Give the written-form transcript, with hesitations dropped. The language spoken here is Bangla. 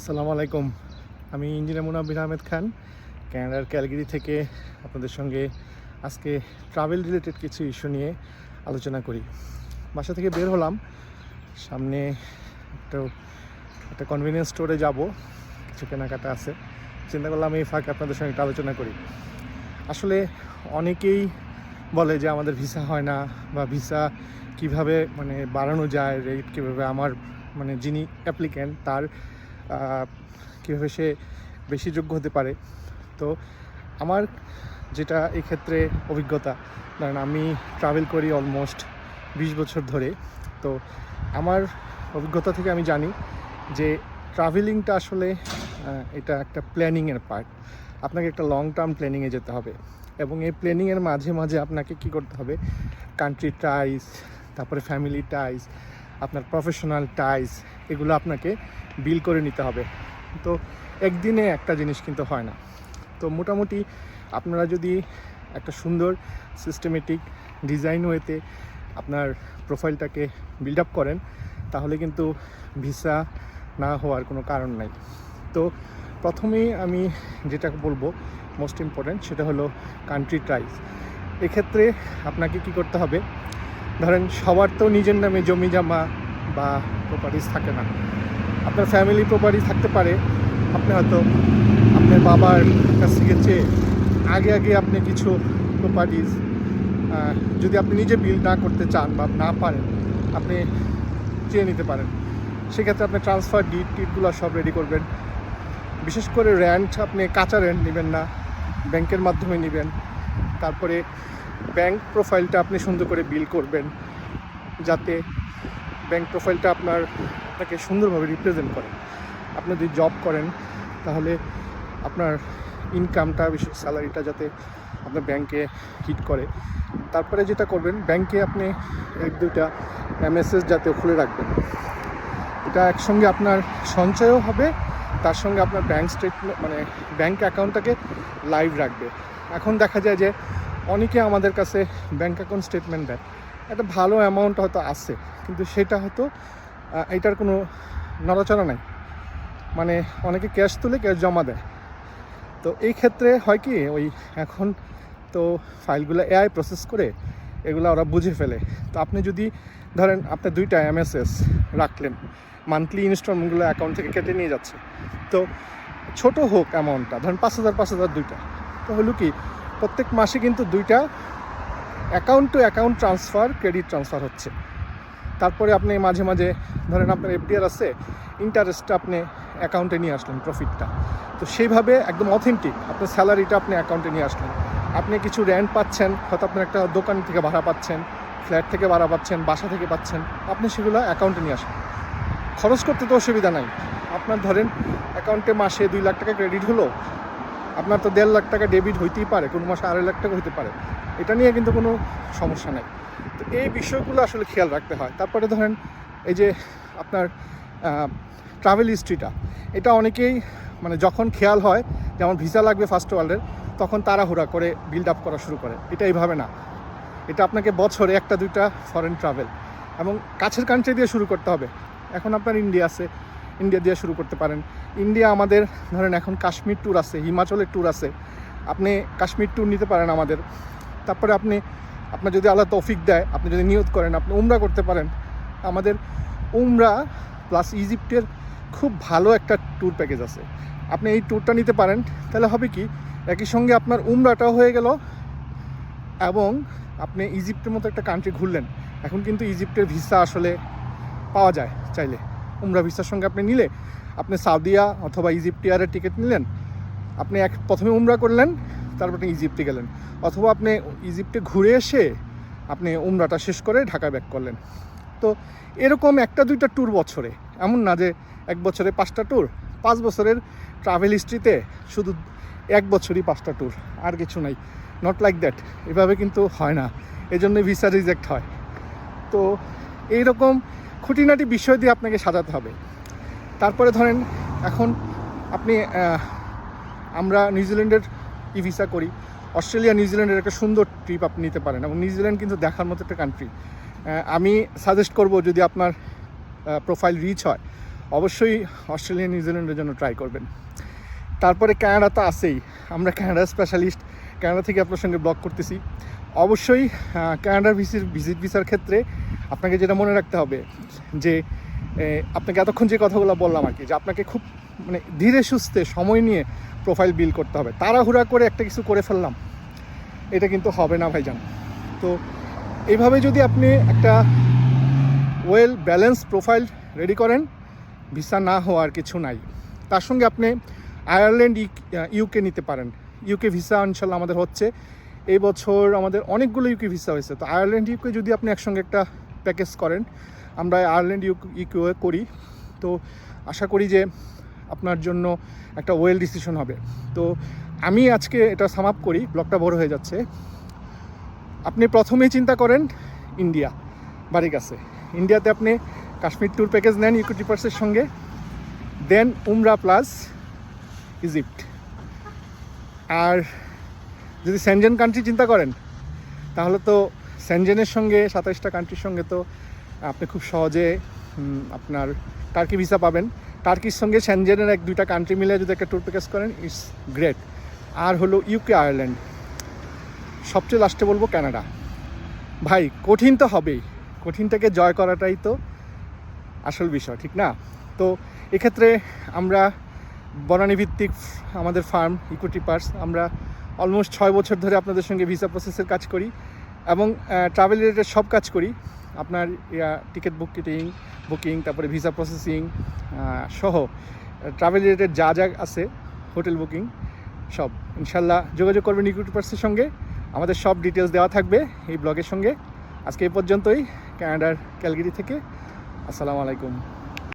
আসসালামু আলাইকুম। আমি ইঞ্জিনিয়ার মুনাব্বির আহমেদ খান, ক্যানাডার ক্যালগেরি থেকে আপনাদের সঙ্গে আজকে ট্রাভেল রিলেটেড কিছু ইস্যু নিয়ে আলোচনা করি। বাসা থেকে বের হলাম, সামনে একটা কনভিনিয়েন্স স্টোরে যাব, কিছু কেনাকাটা আছে। চিন্তা করলাম এই ফাঁকে আপনাদের সঙ্গে একটা আলোচনা করি। আসলে অনেকেই বলে যে আমাদের ভিসা হয় না, বা ভিসা কিভাবে বাড়ানো যায়, রেট কীভাবে আমার যিনি অ্যাপ্লিক্যান্ট তার কীভাবে সে বেশি যোগ্য হতে পারে। তো আমার যেটা এই ক্ষেত্রে অভিজ্ঞতা, কারণ আমি ট্রাভেল করি অলমোস্ট 20 বছর ধরে। তো আমার অভিজ্ঞতা থেকে আমি জানি যে ট্রাভেলিংটা আসলে এটা একটা প্ল্যানিংয়ের পার্ট। আপনাকে একটা লং টার্ম প্ল্যানিংয়ে যেতে হবে, এবং এই প্ল্যানিংয়ের মাঝে মাঝে আপনাকে কী করতে হবে, কান্ট্রি টাইজ, তারপরে ফ্যামিলি টাইজ, আপনার প্রফেশনাল টাইজ, এগুলো আপনাকে বিল করে নিতে হবে। তো একদিনে একটা জিনিস কিন্তু হয় না। তো মোটামুটি আপনারা যদি একটা সুন্দর সিস্টেমেটিক ডিজাইন ওয়েতে আপনার প্রোফাইলটাকে বিল্ড আপ করেন, তাহলে কিন্তু ভিসা না হওয়ার কোনো কারণ নাই। তো প্রথমেই আমি যেটা বলবো মোস্ট ইম্পর্ট্যান্ট, সেটা হলো কান্ট্রি টাইজ। এক্ষেত্রে আপনাকে কি করতে হবে, ধরেন সবার তো নিজের নামে জমি জমা বা প্রপার্টিস থাকে না। আপনার ফ্যামিলি প্রপার্টি থাকতে পারে, আপনি হয়তো আপনার বাবার কাছ থেকে চেয়ে আগে আপনি কিছু প্রপার্টিস, যদি আপনি নিজে বিল্ড না করতে চান বা না পারেন, আপনি চেয়ে নিতে পারেন। সেক্ষেত্রে আপনি ট্রান্সফার ডিটগুলো সব রেডি করবেন। বিশেষ করে রেন্ট, আপনি কাঁচা রেন্ট নেবেন না, ব্যাংকের মাধ্যমে নেবেন। তারপরে ব্যাংক প্রোফাইলটা আপনি সুন্দর করে বিল করবেন, যাতে ব্যাংক প্রোফাইলটা আপনাকে সুন্দরভাবে রিপ্রেজেন্ট করে। আপনি যদি জব করেন, তাহলে আপনার ইনকামটা, বিশেষ স্যালারিটা যাতে আপনার ব্যাংকে হিট করে। তারপরে যেটা করবেন, ব্যাংকে আপনি 1-2টা MSS জাতীয় খুলে রাখবেন। এটা একসঙ্গে আপনার সঞ্চয়ও হবে, তার সঙ্গে আপনার ব্যাংক স্টেটমেন্ট ব্যাংক অ্যাকাউন্টটাকে লাইভ রাখবে। এখন দেখা যায় যে অনেকে আমাদের কাছে ব্যাংক অ্যাকাউন্ট স্টেটমেন্ট দেয়, একটা ভালো অ্যামাউন্ট হয়তো আছে, কিন্তু সেটা হয়তো এটার কোনো নড়াচড়া নাই। অনেকে ক্যাশ তুলে ক্যাশ জমা দেয়। তো এই ক্ষেত্রে হয় কি, এখন তো ফাইলগুলো AI প্রসেস করে এগুলো ওরা বুঝে ফেলে। তো আপনি যদি ধরেন আপনার 2টা MSS রাখলেন, মান্থলি ইনস্টলমেন্টগুলো অ্যাকাউন্ট থেকে কেটে নিয়ে যাচ্ছে। তো ছোট হোক অ্যামাউন্টটা, ধরেন 5,000 2টা, তো হলো কি প্রত্যেক মাসে কিন্তু 2টা account two account transfer, credit transfer হচ্ছে। তারপরে আপনি মাঝে মাঝে ধরেন আপনার FDR আছে, ইন্টারেস্টটা আপনি অ্যাকাউন্টে নিয়ে আসলেন, প্রফিটটা। তো সেইভাবে একদম অথেন্টিক আপনার স্যালারিটা আপনি অ্যাকাউন্টে নিয়ে আসলেন। আপনি কিছু রেন্ট পাচ্ছেন, হয়তো আপনার একটা দোকান থেকে ভাড়া পাচ্ছেন, ফ্ল্যাট থেকে ভাড়া পাচ্ছেন, বাসা থেকে পাচ্ছেন, আপনি সেগুলো অ্যাকাউন্টে নিয়ে আসেন। খরচ করতে তো অসুবিধা নাই। আপনার ধরেন অ্যাকাউন্টে মাসে 2 লাখ টাকা ক্রেডিট হলো, আপনার তো 1.5 লাখ টাকা ডেবিট হইতেই পারে, কোনো মাসে 2.5 লাখ টাকা হতে পারে। এটা নিয়ে কিন্তু কোনো সমস্যা নেই। তো এই বিষয়গুলো আসলে খেয়াল রাখতে হয়। তারপরে ধরেন এই যে আপনার ট্রাভেল হিস্ট্রিটা, এটা অনেকেই যখন খেয়াল হয় যে আমার ভিসা লাগবে ফার্স্ট ওয়ার্ল্ডের, তখন তাড়াহুড়া করে বিল্ড আপ করা শুরু করে। এটা এইভাবে না, এটা আপনাকে বছরে 1-2টা ফরেন ট্রাভেল এবং কাছের কান্ট্রি দিয়ে শুরু করতে হবে। এখন আপনার ইন্ডিয়া আছে, ইন্ডিয়া দিয়ে শুরু করতে পারেন। ইন্ডিয়া আমাদের ধরেন এখন কাশ্মীর ট্যুর আছে, হিমাচলের ট্যুর আছে, আপনি কাশ্মীর ট্যুর নিতে পারেন আমাদের। তারপরে আপনার যদি আল্লাহ তৌফিক দেয়, আপনি যদি নিয়ত করেন, আপনি উমরা করতে পারেন। আমাদের উমরা প্লাস ইজিপ্টের খুব ভালো একটা ট্যুর প্যাকেজ আছে, আপনি এই ট্যুরটা নিতে পারেন। তাহলে হবে কি, একই সঙ্গে আপনার উমরাটাও হয়ে গেল, এবং আপনি ইজিপ্টের মতো একটা কান্ট্রি ঘুরলেন। এখন কিন্তু ইজিপ্টের ভিসা আসলে পাওয়া যায় চাইলে। উমরা ভিসার সঙ্গে আপনি নিলে, আপনি সাউদিয়া অথবা ইজিপ্ট এয়ারের টিকিট নিলেন, আপনি প্রথমে উমরা করলেন, তারপর আপনি ইজিপ্টে গেলেন, অথবা আপনি ইজিপ্টে ঘুরে এসে আপনি উমরাটা শেষ করে ঢাকা ব্যাক করলেন। তো এরকম 1-2টা ট্যুর বছরে, এমন না যে 1 বছরে 5টা ট্যুর। 5 বছরের ট্রাভেল হিস্ট্রিতে শুধু 1 বছরই 5টা ট্যুর, আর কিছু নাই। নট লাইক দ্যাট, এভাবে কিন্তু হয় না, এই জন্যই ভিসা রিজেক্ট হয়। তো এইরকম খুঁটিনাটি বিষয় দিয়ে আপনাকে সাজাতে হবে। তারপরে ধরেন এখন আমরা নিউজিল্যান্ডের ভিসা করি, অস্ট্রেলিয়া নিউজিল্যান্ডের একটা সুন্দর ট্রিপ আপনি নিতে পারেন, এবং নিউজিল্যান্ড কিন্তু দেখার মতো একটা কান্ট্রি। আমি সাজেস্ট করব, যদি আপনার প্রোফাইল রিচ হয়, অবশ্যই অস্ট্রেলিয়া নিউজিল্যান্ডের জন্য ট্রাই করবেন। তারপরে কানাডা তো আছেই, আমরা কানাডা স্পেশালিস্ট, কানাডা থেকে আপনার সঙ্গে ব্লগ করতেছি। অবশ্যই কানাডার ভিজিট ভিসার ক্ষেত্রে আপনাকে যেটা মনে রাখতে হবে যে আপনাকে এতক্ষণ যে কথাগুলো বললাম আর কি, যে আপনাকে খুব মানে ধীরে সুস্থে সময় নিয়ে প্রোফাইল বিল্ড করতে হবে। তাড়াহুড়া করে একটা কিছু করে ফেললাম, এটা কিন্তু হবে না ভাইজান। তো এইভাবে যদি আপনি একটা ওয়েল ব্যালেন্স প্রোফাইল রেডি করেন, ভিসা না হওয়ার কিছু নাই। তার সঙ্গে আপনি আয়ারল্যান্ড ইউকে নিতে পারেন। ইউকে ভিসা ইনশাল্লাহ আমাদের হচ্ছে, এই বছর আমাদের অনেকগুলো ইউকে ভিসা হয়েছে। তো আয়ারল্যান্ড ইউকে যদি আপনি একসঙ্গে একটা প্যাকেজ করেন, আমরা আয়ারল্যান্ড ইউকে করি, তো আশা করি যে আপনার জন্য একটা ওয়েল ডিসিশন হবে। তো আমি আজকে এটা সাম আপ করি, ব্লগটা বড় হয়ে যাচ্ছে। আপনি প্রথমেই চিন্তা করেন ইন্ডিয়া, বাড়ির কাছে। ইন্ডিয়াতে আপনি কাশ্মীর ট্যুর প্যাকেজ নেন ইকো ট্রিপার্সের সঙ্গে, দেন উমরা প্লাস ইজিপ্ট। আর যদি সেনজেন কান্ট্রি চিন্তা করেন, তাহলে তো সেনজেনের সঙ্গে 27টা কান্ট্রির সঙ্গে তো আপনি খুব সহজে আপনার টার্কি ভিসা পাবেন। টার্কির সঙ্গে সেনজেনের 1-2টা কান্ট্রি মিলে যদি একটা ট্যুর প্যাকেজ করেন, ইটস গ্রেট। আর হলো ইউকে, আয়ারল্যান্ড, সবচেয়ে লাস্টে বলবো কানাডা। ভাই কঠিন তো হবেই, কঠিনটাকে জয় করাটাই তো আসল বিষয়, ঠিক না? তো এক্ষেত্রে আমরা বনানী ভিত্তিক আমাদের ফার্ম ইকো ট্রিপার্স, আমরা অলমোস্ট 6 বছর ধরে আপনাদের সঙ্গে ভিসা প্রসেসের কাজ করি এবং ট্রাভেল রিলেটেড সব কাজ করি। আপনার টিকিট বুকিং, তারপরে ভিসা প্রসেসিং সহ ট্রাভেল রিলেটেড যা যা আছে, হোটেল বুকিং সব। ইনশাল্লাহ যোগাযোগ করবেন ইকো ট্রিপার্সের সঙ্গে, আমাদের সব ডিটেলস দেওয়া থাকবে এই ব্লগের সঙ্গে। আজকে এই পর্যন্তই, কানাডার ক্যালগারি থেকে। আসসালামু আলাইকুম।